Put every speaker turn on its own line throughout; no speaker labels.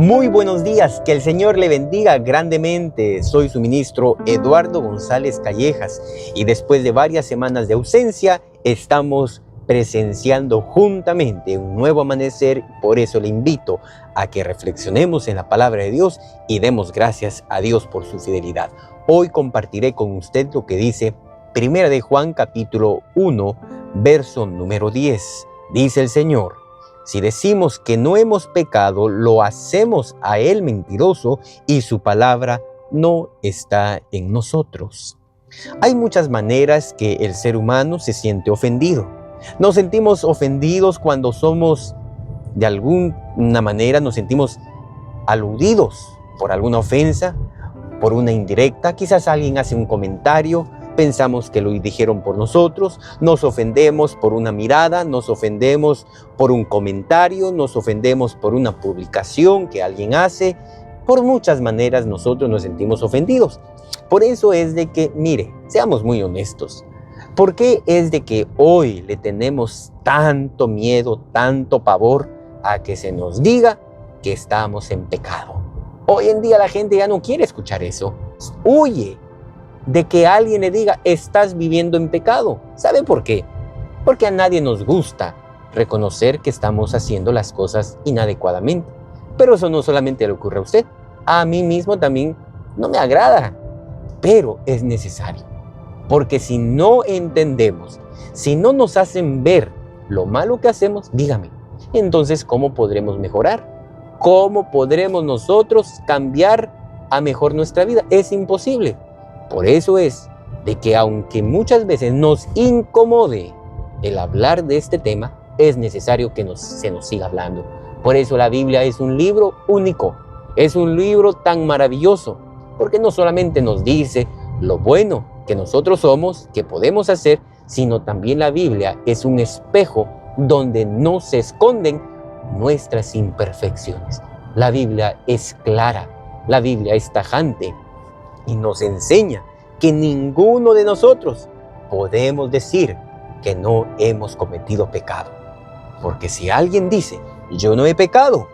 Muy buenos días, que el Señor le bendiga grandemente. Soy su ministro Eduardo González Callejas y después de varias semanas de ausencia estamos presenciando juntamente un nuevo amanecer. Por eso le invito a que reflexionemos en la palabra de Dios y demos gracias a Dios por su fidelidad. Hoy compartiré con usted lo que dice Primera de Juan capítulo 1, verso número 10. Dice el Señor: si decimos que no hemos pecado, lo hacemos a Él mentiroso y su palabra no está en nosotros. Hay muchas maneras que el ser humano se siente ofendido. Nos sentimos ofendidos cuando somos, de alguna manera, nos sentimos aludidos por alguna ofensa, por una indirecta. Quizás alguien hace un comentario, pensamos que lo dijeron por nosotros, nos ofendemos por una mirada, nos ofendemos por un comentario, nos ofendemos por una publicación que alguien hace. Por muchas maneras nosotros nos sentimos ofendidos. Por eso es de que, mire, seamos muy honestos. ¿Por qué es de que hoy le tenemos tanto miedo, tanto pavor a que se nos diga que estamos en pecado? Hoy en día la gente ya no quiere escuchar eso. Huye de que alguien le diga, estás viviendo en pecado. ¿Sabe por qué? Porque a nadie nos gusta reconocer que estamos haciendo las cosas inadecuadamente. Pero eso no solamente le ocurre a usted, a mí mismo también no me agrada. Pero es necesario, porque si no entendemos, si no nos hacen ver lo malo que hacemos, dígame, entonces ¿cómo podremos mejorar? ¿Cómo podremos nosotros cambiar a mejor nuestra vida? Es imposible. Por eso es de que aunque muchas veces nos incomode el hablar de este tema, es necesario que se nos siga hablando. Por eso la Biblia es un libro único, es un libro tan maravilloso, porque no solamente nos dice lo bueno que nosotros somos, que podemos hacer, sino también la Biblia es un espejo donde no se esconden nuestras imperfecciones. La Biblia es clara, la Biblia es tajante, y nos enseña que ninguno de nosotros podemos decir que no hemos cometido pecado. Porque si alguien dice, yo no he pecado,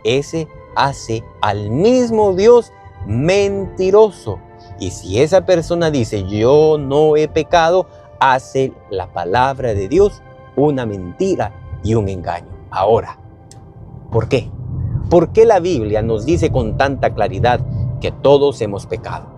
ese hace al mismo Dios mentiroso. Y si esa persona dice, yo no he pecado, hace la palabra de Dios una mentira y un engaño. Ahora, ¿por qué? ¿Por qué la Biblia nos dice con tanta claridad que todos hemos pecado?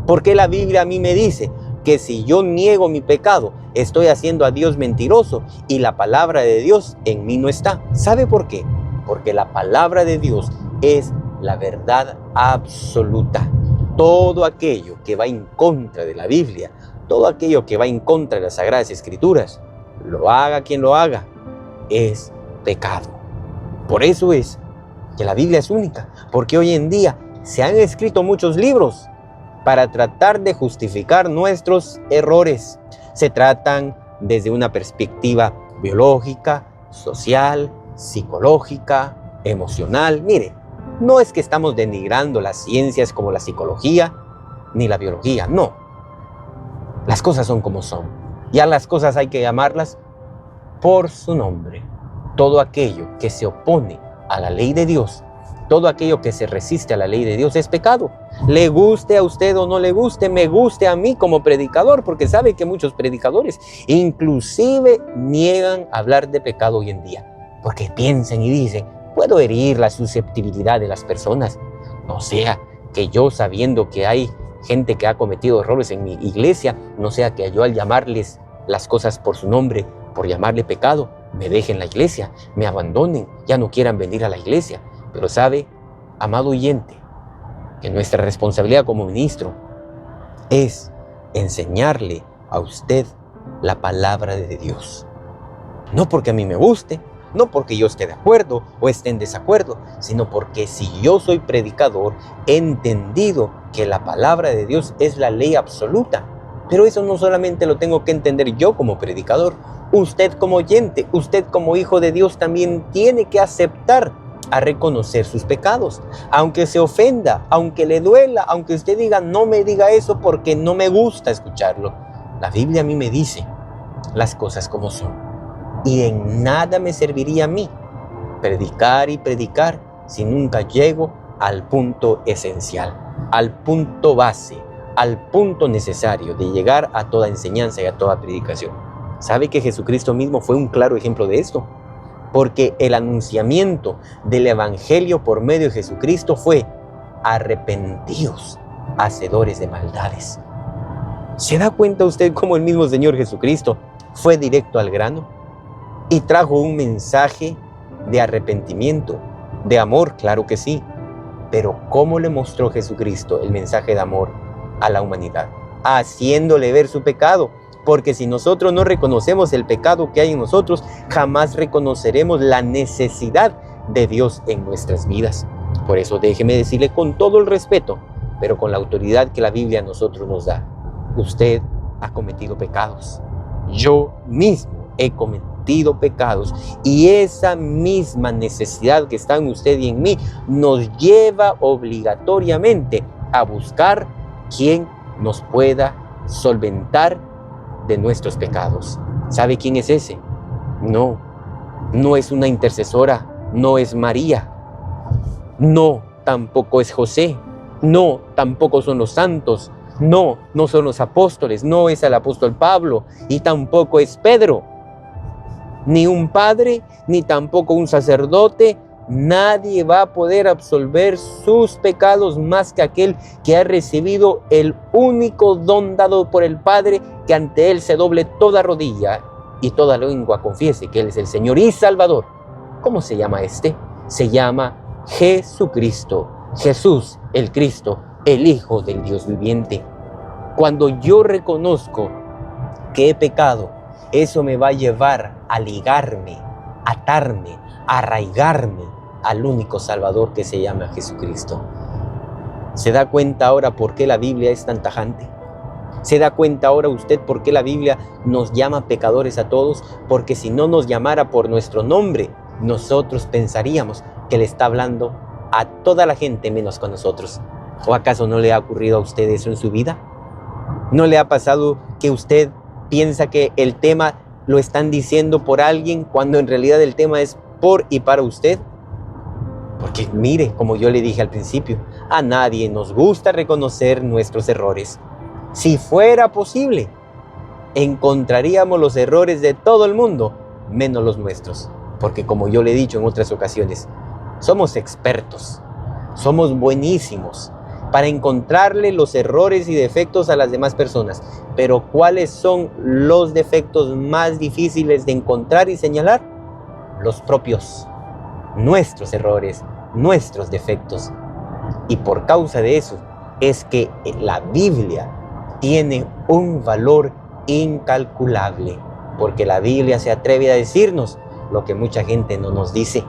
¿Por qué la Biblia a mí me dice que si yo niego mi pecado, estoy haciendo a Dios mentiroso y la palabra de Dios en mí no está? ¿Sabe por qué? Porque la palabra de Dios es la verdad absoluta. Todo aquello que va en contra de la Biblia, todo aquello que va en contra de las Sagradas Escrituras, lo haga quien lo haga, es pecado. Por eso es que la Biblia es única, porque hoy en día se han escrito muchos libros para tratar de justificar nuestros errores. Se tratan desde una perspectiva biológica, social, psicológica, emocional. Mire, no es que estamos denigrando las ciencias como la psicología ni la biología, no. Las cosas son como son. Ya las cosas hay que llamarlas por su nombre. Todo aquello que se opone a la ley de Dios, todo aquello que se resiste a la ley de Dios es pecado. Le guste a usted o no le guste, me guste a mí como predicador, porque sabe que muchos predicadores inclusive niegan hablar de pecado hoy en día, porque piensan y dicen, puedo herir la susceptibilidad de las personas. No sea que yo, sabiendo que hay gente que ha cometido errores en mi iglesia, no sea que yo al llamarles las cosas por su nombre, por llamarle pecado, me dejen la iglesia, me abandonen, ya no quieran venir a la iglesia. Pero sabe, amado oyente, que nuestra responsabilidad como ministro es enseñarle a usted la palabra de Dios. No porque a mí me guste, no porque yo esté de acuerdo o esté en desacuerdo, sino porque si yo soy predicador, he entendido que la palabra de Dios es la ley absoluta. Pero eso no solamente lo tengo que entender yo como predicador, usted como oyente, usted como hijo de Dios también tiene que aceptar a reconocer sus pecados, aunque se ofenda, aunque le duela, aunque usted diga, no me diga eso porque no me gusta escucharlo. La Biblia a mí me dice las cosas como son, y en nada me serviría a mí predicar y predicar si nunca llego al punto esencial, al punto base, al punto necesario de llegar a toda enseñanza y a toda predicación. ¿Sabe que Jesucristo mismo fue un claro ejemplo de esto? Porque el anunciamiento del Evangelio por medio de Jesucristo fue: arrepentíos, hacedores de maldades. ¿Se da cuenta usted cómo el mismo Señor Jesucristo fue directo al grano y trajo un mensaje de arrepentimiento, de amor? Claro que sí, pero ¿cómo le mostró Jesucristo el mensaje de amor a la humanidad? Haciéndole ver su pecado, porque si nosotros no reconocemos el pecado que hay en nosotros, jamás reconoceremos la necesidad de Dios en nuestras vidas. Por eso déjeme decirle con todo el respeto, pero con la autoridad que la Biblia a nosotros nos da: usted ha cometido pecados. Yo mismo he cometido pecados, y esa misma necesidad que está en usted y en mí nos lleva obligatoriamente a buscar quien nos pueda solventar de nuestros pecados. ¿Sabe quién es ese? No es una intercesora, no es María, no, tampoco es José, no, tampoco son los santos, no son los apóstoles, no es el apóstol Pablo, y tampoco es Pedro, ni un padre, ni tampoco un sacerdote. Nadie va a poder absolver sus pecados más que aquel que ha recibido el único don dado por el Padre, que ante Él se doble toda rodilla y toda lengua confiese que Él es el Señor y Salvador. ¿Cómo se llama este? Se llama Jesucristo, Jesús el Cristo, el Hijo del Dios viviente. Cuando yo reconozco que he pecado, eso me va a llevar a ligarme, atarme, arraigarme al único Salvador que se llama Jesucristo. ¿Se da cuenta ahora por qué la Biblia es tan tajante? ¿Se da cuenta ahora usted por qué la Biblia nos llama pecadores a todos? Porque si no nos llamara por nuestro nombre, nosotros pensaríamos que le está hablando a toda la gente menos con nosotros. ¿O acaso no le ha ocurrido a usted eso en su vida? ¿No le ha pasado que usted piensa que el tema lo están diciendo por alguien cuando en realidad el tema es por y para usted? Porque mire, como yo le dije al principio, a nadie nos gusta reconocer nuestros errores. Si fuera posible, encontraríamos los errores de todo el mundo, menos los nuestros. Porque como yo le he dicho en otras ocasiones, somos expertos, somos buenísimos para encontrarle los errores y defectos a las demás personas. Pero ¿cuáles son los defectos más difíciles de encontrar y señalar? Los propios, nuestros errores, nuestros defectos. Y por causa de eso es que la Biblia tiene un valor incalculable, porque la Biblia se atreve a decirnos lo que mucha gente no nos dice.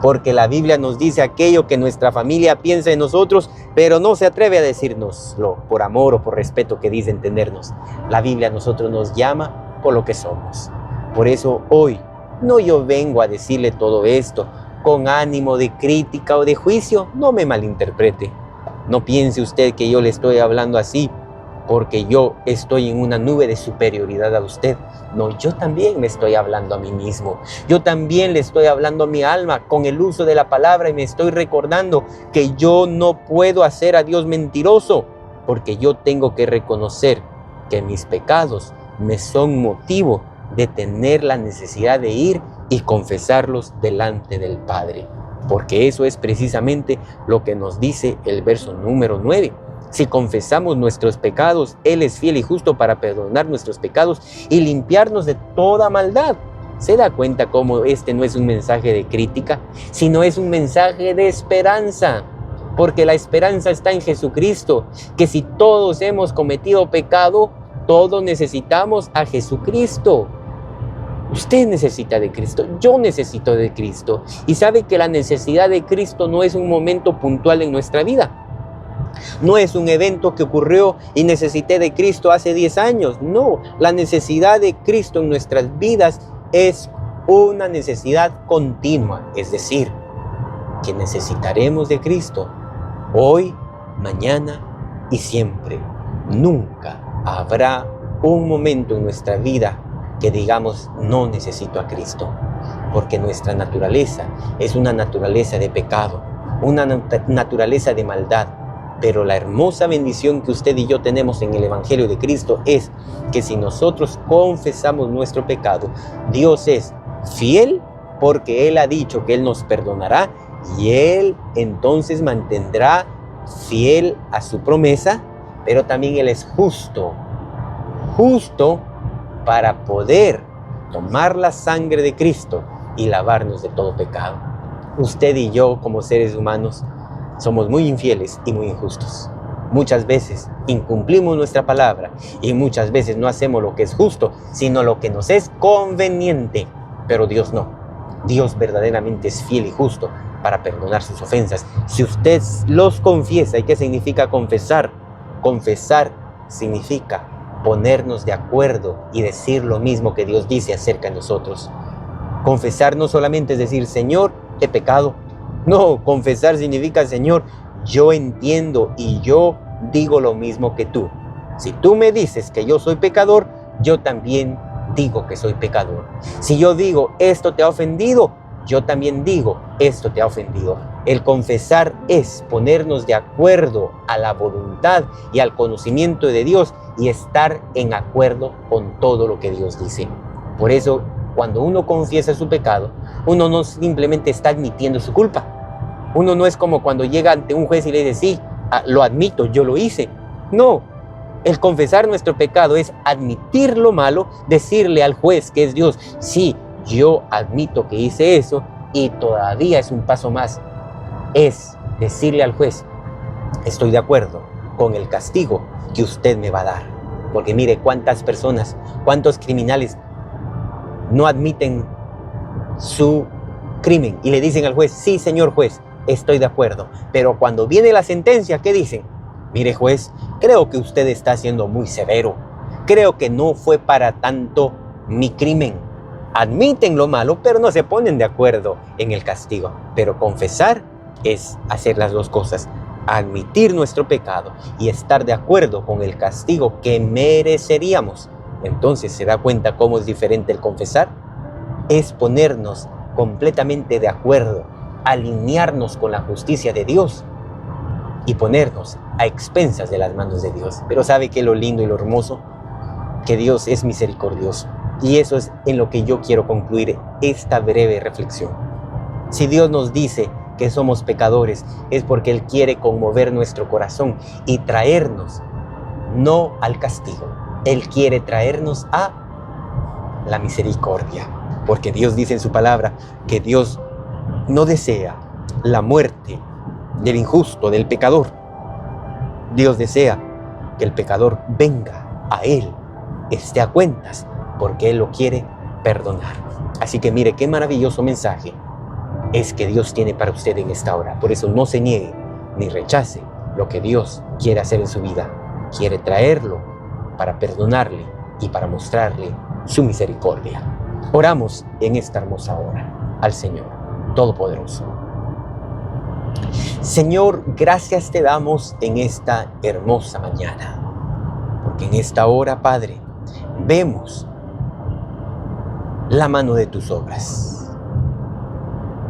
Porque la Biblia nos dice aquello que nuestra familia piensa de nosotros, pero no se atreve a decírnoslo por amor o por respeto que dicen tenernos. La Biblia a nosotros nos llama por lo que somos. Por eso hoy no yo vengo a decirle todo esto con ánimo de crítica o de juicio. No me malinterprete. No piense usted que yo le estoy hablando así porque yo estoy en una nube de superioridad a usted. No, yo también me estoy hablando a mí mismo. Yo también le estoy hablando a mi alma con el uso de la palabra, y me estoy recordando que yo no puedo hacer a Dios mentiroso, porque yo tengo que reconocer que mis pecados me son motivo de tener la necesidad de ir y confesarlos delante del Padre. Porque eso es precisamente lo que nos dice el verso número 9. Si confesamos nuestros pecados, Él es fiel y justo para perdonar nuestros pecados y limpiarnos de toda maldad. ¿Se da cuenta cómo este no es un mensaje de crítica, sino es un mensaje de esperanza? Porque la esperanza está en Jesucristo, que si todos hemos cometido pecado, todos necesitamos a Jesucristo. Usted necesita de Cristo, yo necesito de Cristo. Y sabe que la necesidad de Cristo no es un momento puntual en nuestra vida. No es un evento que ocurrió y necesité de Cristo hace 10 años. No, la necesidad de Cristo en nuestras vidas es una necesidad continua. Es decir, que necesitaremos de Cristo hoy, mañana y siempre. Nunca habrá un momento en nuestra vida que digamos no necesito a Cristo. porque nuestra naturaleza es una naturaleza de pecado, una naturaleza de maldad. Pero la hermosa bendición que usted y yo tenemos en el Evangelio de Cristo es que si nosotros confesamos nuestro pecado, Dios es fiel porque Él ha dicho que Él nos perdonará y Él entonces mantendrá fiel a su promesa, pero también Él es justo para poder tomar la sangre de Cristo y lavarnos de todo pecado. Usted y yo como seres humanos somos muy infieles y muy injustos. Muchas veces incumplimos nuestra palabra y muchas veces no hacemos lo que es justo, sino lo que nos es conveniente. Pero Dios no. Dios verdaderamente es fiel y justo para perdonar sus ofensas. Si usted los confiesa, ¿y qué significa confesar? Confesar significa ponernos de acuerdo y decir lo mismo que Dios dice acerca de nosotros. Confesar no solamente es decir, Señor, he pecado. No, confesar significa, Señor, yo entiendo y yo digo lo mismo que tú. Si tú me dices que yo soy pecador, yo también digo que soy pecador. Si yo digo, esto te ha ofendido, yo también digo, esto te ha ofendido. El confesar es ponernos de acuerdo a la voluntad y al conocimiento de Dios y estar en acuerdo con todo lo que Dios dice. Por eso, cuando uno confiesa su pecado, uno no simplemente está admitiendo su culpa. Uno no es como cuando llega ante un juez y le dice, sí, lo admito, yo lo hice. No, el confesar nuestro pecado es admitir lo malo, decirle al juez que es Dios, sí, yo admito que hice eso, y todavía es un paso más. Es decirle al juez, estoy de acuerdo con el castigo que usted me va a dar. Porque mire cuántas personas, cuántos criminales no admiten su crimen y le dicen al juez, sí, señor juez, estoy de acuerdo. Pero cuando viene la sentencia, ¿qué dicen? Mire juez, creo que usted está siendo muy severo. Creo que no fue para tanto mi crimen. Admiten lo malo, pero no se ponen de acuerdo en el castigo. Pero confesar es hacer las dos cosas. Admitir nuestro pecado y estar de acuerdo con el castigo que mereceríamos. Entonces, ¿se da cuenta cómo es diferente el confesar? Es ponernos completamente de acuerdo, alinearnos con la justicia de Dios y ponernos a expensas de las manos de Dios. Pero ¿sabe qué es lo lindo y lo hermoso? Que Dios es misericordioso. Y eso es en lo que yo quiero concluir esta breve reflexión. Si Dios nos dice que somos pecadores, es porque Él quiere conmover nuestro corazón y traernos no al castigo. Él quiere traernos a la misericordia. Porque Dios dice en su palabra que Dios no desea la muerte del injusto, del pecador. Dios desea que el pecador venga a Él, esté a cuentas, porque Él lo quiere perdonar. Así que mire qué maravilloso mensaje es que Dios tiene para usted en esta hora. Por eso no se niegue ni rechace lo que Dios quiere hacer en su vida. Quiere traerlo para perdonarle y para mostrarle su misericordia. Oramos en esta hermosa hora al Señor Todopoderoso. Señor, gracias te damos en esta hermosa mañana, porque en esta hora, Padre, vemos la mano de tus obras.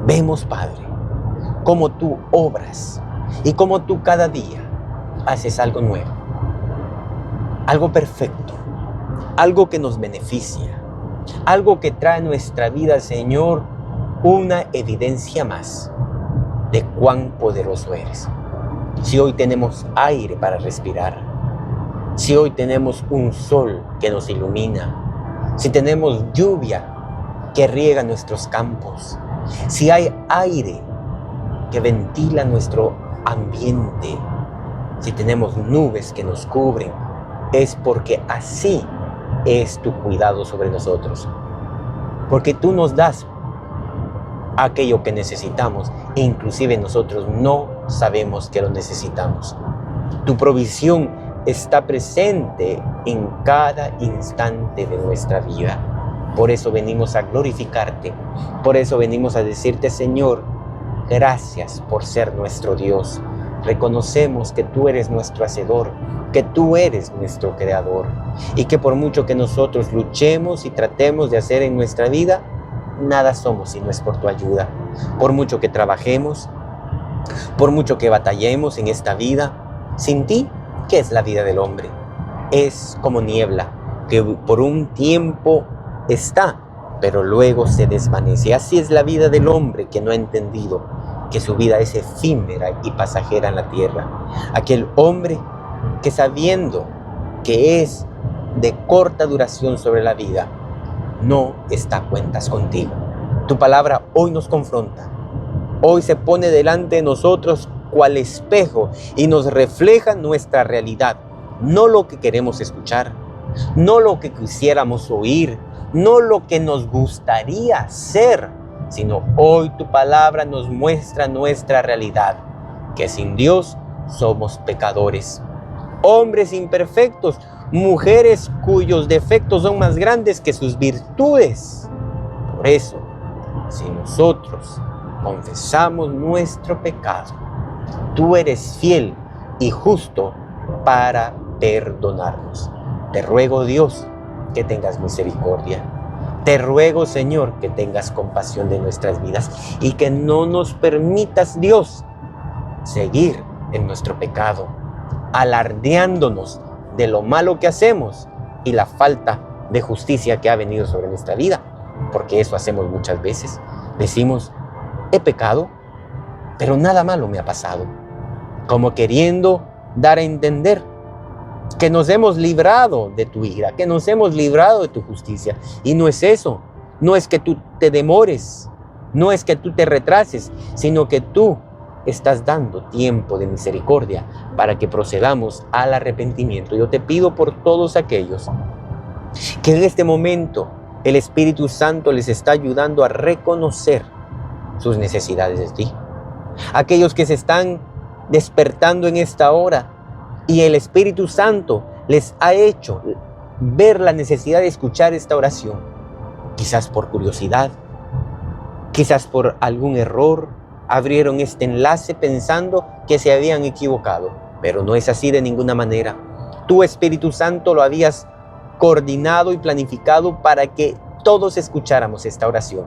Vemos, Padre, cómo tú obras y cómo tú cada día haces algo nuevo, algo perfecto, algo que nos beneficia, algo que trae a nuestra vida, Señor, una evidencia más de cuán poderoso eres. Si hoy tenemos aire para respirar, si hoy tenemos un sol que nos ilumina, si tenemos lluvia que riega nuestros campos, si hay aire que ventila nuestro ambiente, si tenemos nubes que nos cubren, es porque así es tu cuidado sobre nosotros. Porque tú nos das aquello que necesitamos e inclusive nosotros no sabemos que lo necesitamos. Tu provisión está presente en cada instante de nuestra vida. Por eso venimos a glorificarte, por eso venimos a decirte, Señor, gracias por ser nuestro Dios. Reconocemos que tú eres nuestro hacedor, que tú eres nuestro creador y que por mucho que nosotros luchemos y tratemos de hacer en nuestra vida, nada somos si no es por tu ayuda. Por mucho que trabajemos, por mucho que batallemos en esta vida, sin ti, ¿qué es la vida del hombre? Es como niebla, que por un tiempo está, pero luego se desvanece. Así es la vida del hombre que no ha entendido que su vida es efímera y pasajera en la tierra. Aquel hombre que sabiendo que es de corta duración sobre la vida, no está a cuentas contigo. Tu palabra hoy nos confronta. Hoy se pone delante de nosotros cual espejo y nos refleja nuestra realidad. No lo que queremos escuchar, no lo que quisiéramos oír, no lo que nos gustaría ser, sino hoy tu palabra nos muestra nuestra realidad, que sin Dios somos pecadores, hombres imperfectos, mujeres cuyos defectos son más grandes que sus virtudes. Por eso, si nosotros confesamos nuestro pecado, tú eres fiel y justo para perdonarnos. Te ruego, Dios, que tengas misericordia. Te ruego, Señor, que tengas compasión de nuestras vidas y que no nos permitas, Dios, seguir en nuestro pecado, alardeándonos de lo malo que hacemos y la falta de justicia que ha venido sobre nuestra vida, porque eso hacemos muchas veces. Decimos, he pecado, pero nada malo me ha pasado, como queriendo dar a entender que nos hemos librado de tu ira, que nos hemos librado de tu justicia. Y no es eso, no es que tú te demores, no es que tú te retrases, sino que tú estás dando tiempo de misericordia para que procedamos al arrepentimiento. Yo te pido por todos aquellos que en este momento el Espíritu Santo les está ayudando a reconocer sus necesidades de ti. Aquellos que se están despertando en esta hora y el Espíritu Santo les ha hecho ver la necesidad de escuchar esta oración, quizás por curiosidad, quizás por algún error, abrieron este enlace pensando que se habían equivocado, pero no es así de ninguna manera. Tu Espíritu Santo lo habías coordinado y planificado para que todos escucháramos esta oración,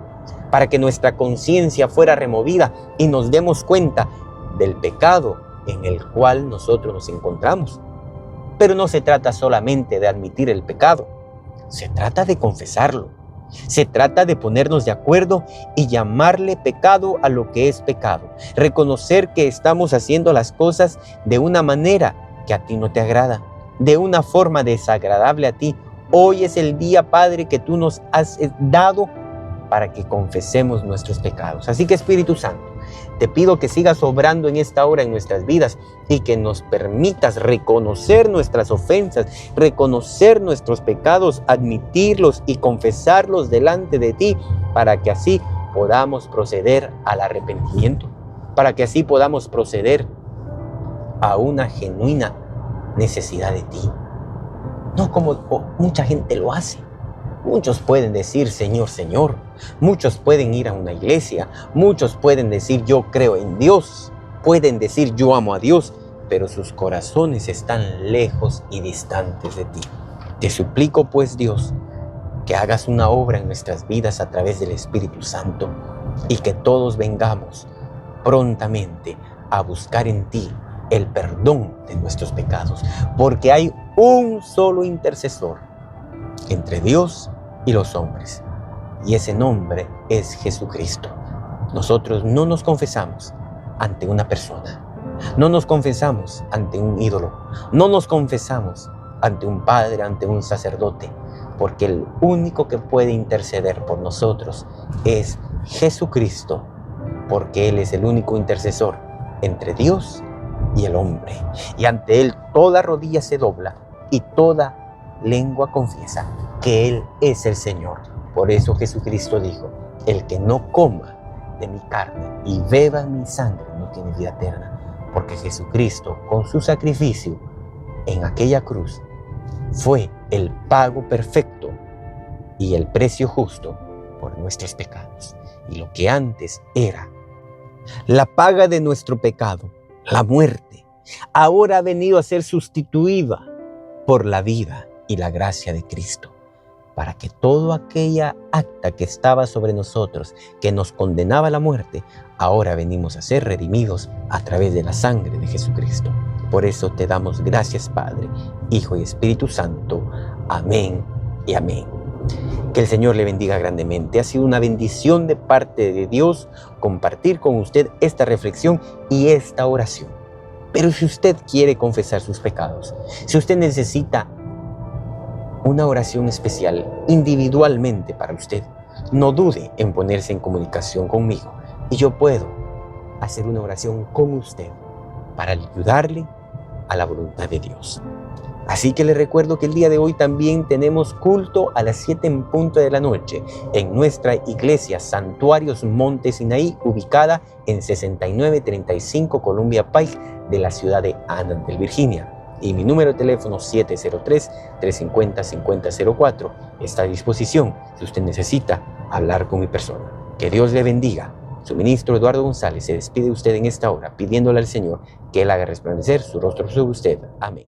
para que nuestra conciencia fuera removida y nos demos cuenta del pecado en el cual nosotros nos encontramos. Pero no se trata solamente de admitir el pecado, se trata de confesarlo. Se trata de ponernos de acuerdo y llamarle pecado a lo que es pecado. Reconocer que estamos haciendo las cosas de una manera que a ti no te agrada, de una forma desagradable a ti. Hoy es el día, Padre, que tú nos has dado para que confesemos nuestros pecados. Así que, Espíritu Santo, te pido que sigas obrando en esta hora en nuestras vidas y que nos permitas reconocer nuestras ofensas, reconocer nuestros pecados, admitirlos y confesarlos delante de ti, para que así podamos proceder al arrepentimiento, para que así podamos proceder a una genuina necesidad de ti. No como mucha gente lo hace. Muchos pueden decir Señor, Señor. Muchos pueden ir a una iglesia. Muchos pueden decir yo creo en Dios. Pueden decir yo amo a Dios. Pero sus corazones están lejos y distantes de ti. Te suplico pues, Dios, que hagas una obra en nuestras vidas a través del Espíritu Santo y que todos vengamos prontamente a buscar en ti el perdón de nuestros pecados. Porque hay un solo intercesor entre Dios y los hombres, y ese nombre es Jesucristo. Nosotros no nos confesamos ante una persona, no nos confesamos ante un ídolo, no nos confesamos ante un padre, ante un sacerdote, porque el único que puede interceder por nosotros es Jesucristo, porque Él es el único intercesor entre Dios y el hombre, y ante Él toda rodilla se dobla y toda lengua confiesa que Él es el Señor. Por eso Jesucristo dijo, el que no coma de mi carne y beba mi sangre no tiene vida eterna, porque Jesucristo con su sacrificio en aquella cruz fue el pago perfecto y el precio justo por nuestros pecados. Y lo que antes era la paga de nuestro pecado, la muerte, ahora ha venido a ser sustituida por la vida y la gracia de Cristo. para que toda aquella acta que estaba sobre nosotros, que nos condenaba a la muerte, ahora venimos a ser redimidos a través de la sangre de Jesucristo. Por eso te damos gracias, Padre, Hijo y Espíritu Santo. Amén y amén. Que el Señor le bendiga grandemente. Ha sido una bendición de parte de Dios compartir con usted esta reflexión y esta oración. Pero si usted quiere confesar sus pecados, si usted necesita una oración especial individualmente para usted, no dude en ponerse en comunicación conmigo y yo puedo hacer una oración con usted para ayudarle a la voluntad de Dios. Así que le recuerdo que el día de hoy también tenemos culto a las 7 en punto de la noche en nuestra iglesia Santuarios Monte Sinaí, ubicada en 6935 Columbia Pike de la ciudad de Annandale, Virginia. Y mi número de teléfono 703-350-5004 está a disposición si usted necesita hablar con mi persona. Que Dios le bendiga. Su ministro Eduardo González se despide de usted en esta hora pidiéndole al Señor que Él haga resplandecer su rostro sobre usted. Amén.